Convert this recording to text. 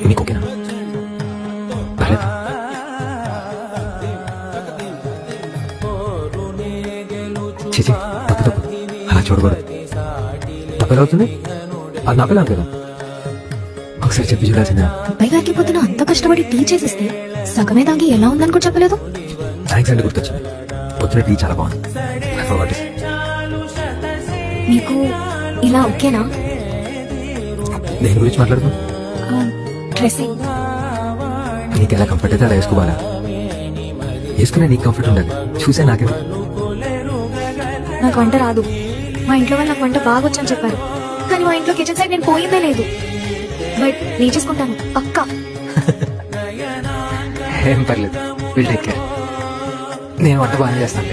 మీకు ఓకేనా? పర్లేదు. చేచి తప్పు తప్పు అలా చూడకూడదు. తప్పు అవుతుంది. అది నా పిల్లలు కదా, ఒకసారి చెప్పి చూడాల్సిందా? అబ్బాయి గారికి పొద్దున అంత కష్టపడి టీ చేసిస్తే సగమే తాగి ఎలా ఉందని కూడా చెప్పలేదు. థ్యాంక్స్ అండి, గుర్తొచ్చింది. పొద్దున టీ చాలా బాగుంది. I forgot it. మీకు ఇలా ఓకేనా? దేని గురించి మాట్లాడుకో? డ్రెస్సింగ్ నీకు ఎలా కంఫర్ట్ అయితే అలా వేసుకోవాలా? వేసుకునే నీకు కంఫర్ట్ ఉండాలి. చూసే నాకే. నాకు వంట రాదు. మా ఇంట్లో వాళ్ళు నాకు వంట బాగా వచ్చని చెప్పారు, కానీ మా ఇంట్లో కిచెన్ సైడ్ నేను పోయిందే లేదు. బట్ నేను చేసుకుంటాను పక్కా. ఏం పర్లేదు, విల్ టేక్ కేర్. నేను వంట బాగానే చేస్తాను.